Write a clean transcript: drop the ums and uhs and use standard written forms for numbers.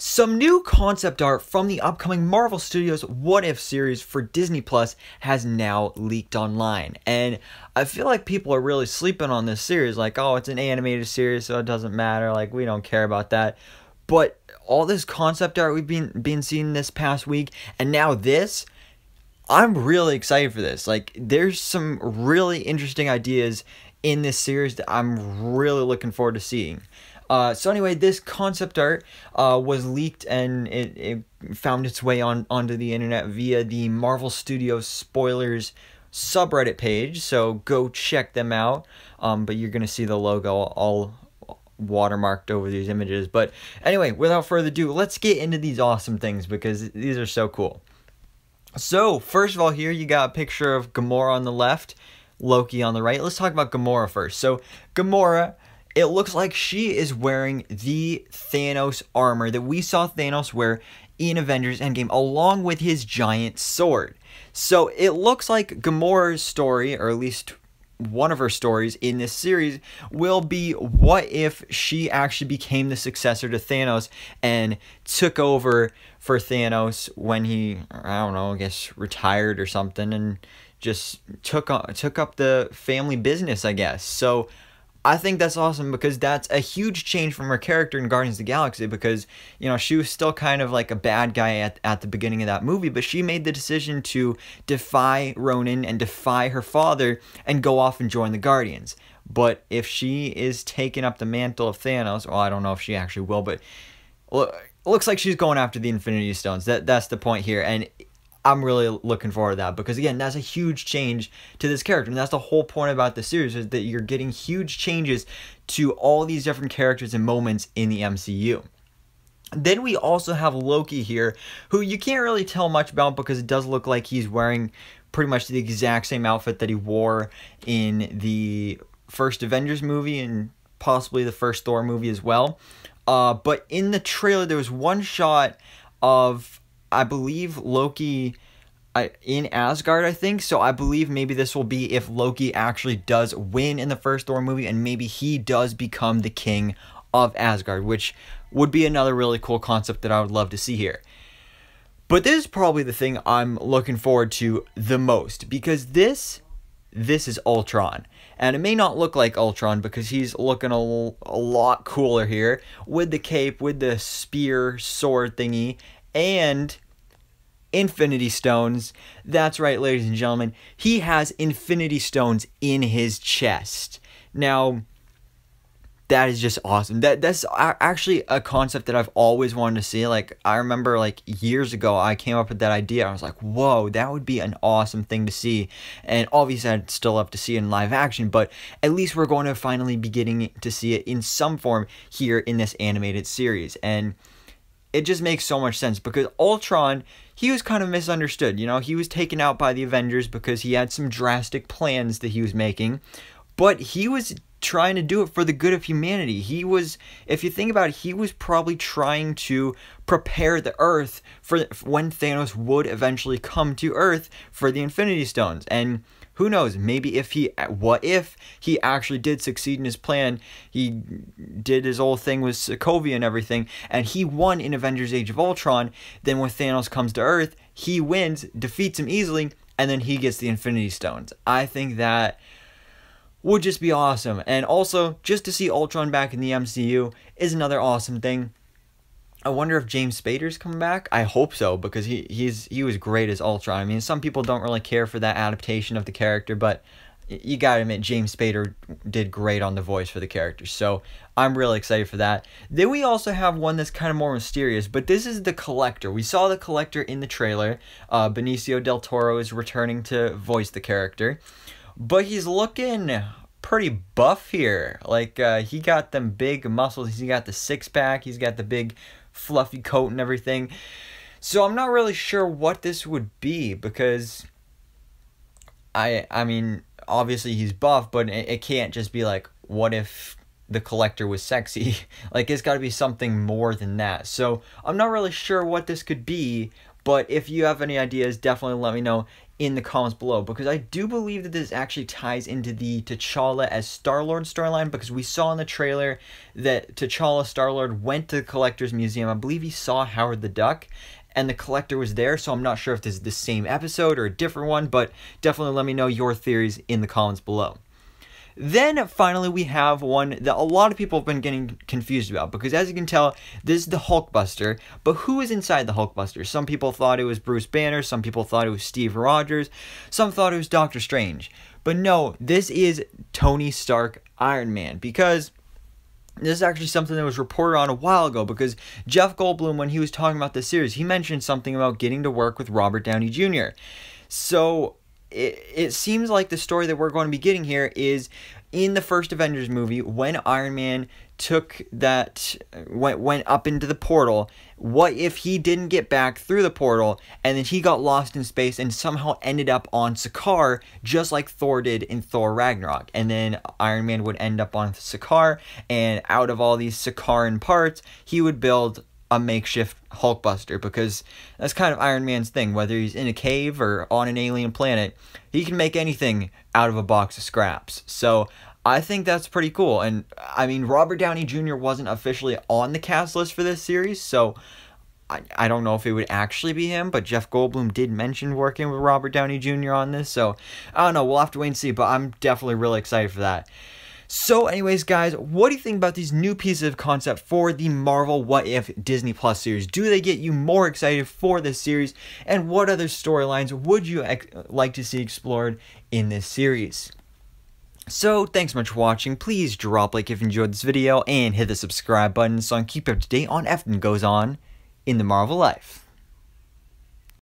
Some new concept art from the upcoming Marvel Studios What If series for Disney Plus has now leaked online. And I feel like people are really sleeping on this series. Like, oh, it's an animated series, so it doesn't matter. Like, we don't care about that. But all this concept art we've been seeing this past week, and now this, I'm really excited for this. Like, there's some really interesting ideas in this series that I'm really looking forward to seeing. So anyway, this concept art was leaked and it found its way onto the internet via the Marvel Studios Spoilers subreddit page. So go check them out. But you're going to see the logo all watermarked over these images. But anyway, without further ado, let's get into these awesome things because these are so cool. So first of all, here you got a picture of Gamora on the left, Loki on the right. Let's talk about Gamora first. So Gamora, it looks like she is wearing the Thanos armor that we saw Thanos wear in Avengers Endgame, along with his giant sword. So it looks like Gamora's story, or at least one of her stories in this series, will be what if she actually became the successor to Thanos and took over for Thanos when he, I don't know, I guess retired or something, and just took up the family business, I guess. So I think that's awesome because that's a huge change from her character in Guardians of the Galaxy, because, you know, she was still kind of like a bad guy at the beginning of that movie, but she made the decision to defy Ronan and defy her father and go off and join the Guardians. But if she is taking up the mantle of Thanos, well, I don't know if she actually will, but looks like she's going after the Infinity Stones. That's the point here, and I'm really looking forward to that because, again, that's a huge change to this character. And that's the whole point about the series, is that you're getting huge changes to all these different characters and moments in the MCU. Then we also have Loki here, who you can't really tell much about because it does look like he's wearing pretty much the exact same outfit that he wore in the first Avengers movie and possibly the first Thor movie as well. But in the trailer, there was one shot of, I believe, Loki in Asgard, I think. So I believe maybe this will be if Loki actually does win in the first Thor movie, and maybe he does become the king of Asgard, which would be another really cool concept that I would love to see here. But this is probably the thing I'm looking forward to the most, because this is Ultron. And it may not look like Ultron because he's looking a lot cooler here with the cape, with the spear sword thingy, and Infinity Stones. That's right, ladies and gentlemen. He has Infinity Stones in his chest. Now, that is just awesome. That's actually a concept that I've always wanted to see. Like, I remember, like, years ago, I came up with that idea. I was like, whoa, that would be an awesome thing to see. And obviously, I'd still love to see it in live action, but at least we're going to finally be getting to see it in some form here in this animated series. And it just makes so much sense because Ultron, he was kind of misunderstood. You know, he was taken out by the Avengers because he had some drastic plans that he was making, but he was trying to do it for the good of humanity. He was, if you think about it, he was probably trying to prepare the Earth for when Thanos would eventually come to Earth for the Infinity Stones. And who knows, maybe what if he actually did succeed in his plan, he did his whole thing with Sokovia and everything, and he won in Avengers Age of Ultron, then when Thanos comes to Earth, he wins, defeats him easily, and then he gets the Infinity Stones. I think that would just be awesome. And also, just to see Ultron back in the MCU is another awesome thing. I wonder if James Spader's coming back. I hope so, because he was great as Ultron. I mean, some people don't really care for that adaptation of the character, but you gotta admit, James Spader did great on the voice for the character. So I'm really excited for that. Then we also have one that's kind of more mysterious, but this is the Collector. We saw the Collector in the trailer. Benicio del Toro is returning to voice the character, but he's looking pretty buff here. Like, he got them big muscles. He got the six-pack. He's got the big fluffy coat and everything. So I'm not really sure what this would be, because I mean, obviously he's buff, but it can't just be like, what if the Collector was sexy? Like, it's got to be something more than that. So I'm not really sure what this could be, but if you have any ideas, definitely let me know in the comments below, because I do believe that this actually ties into the T'Challa as Star-Lord storyline, because we saw in the trailer that T'Challa Star-Lord went to the Collector's Museum. I believe he saw Howard the Duck, and the Collector was there, so I'm not sure if this is the same episode or a different one, but definitely let me know your theories in the comments below. Then, finally, we have one that a lot of people have been getting confused about, because as you can tell, this is the Hulkbuster, but who is inside the Hulkbuster? Some people thought it was Bruce Banner, some people thought it was Steve Rogers, some thought it was Doctor Strange. But no, this is Tony Stark Iron Man, because this is actually something that was reported on a while ago, because Jeff Goldblum, when he was talking about this series, he mentioned something about getting to work with Robert Downey Jr. So it seems like the story that we're going to be getting here is in the first Avengers movie, when Iron Man took that, went up into the portal, what if he didn't get back through the portal, and then he got lost in space and somehow ended up on Sakaar, just like Thor did in Thor Ragnarok, and then Iron Man would end up on Sakaar, and out of all these Sakaaran parts, he would build a makeshift Hulkbuster, because that's kind of Iron Man's thing. Whether he's in a cave or on an alien planet, he can make anything out of a box of scraps. So I think that's pretty cool. And I mean, Robert Downey Jr. wasn't officially on the cast list for this series, so I don't know if it would actually be him, but Jeff Goldblum did mention working with Robert Downey Jr. on this, so I don't know, we'll have to wait and see, but I'm definitely really excited for that. So anyways, guys, what do you think about these new pieces of concept for the Marvel What If Disney Plus series? Do they get you more excited for this series? And what other storylines would you like to see explored in this series? So, thanks so much for watching. Please drop a like if you enjoyed this video, and hit the subscribe button so I can keep you up to date on everything that goes on in the Marvel life.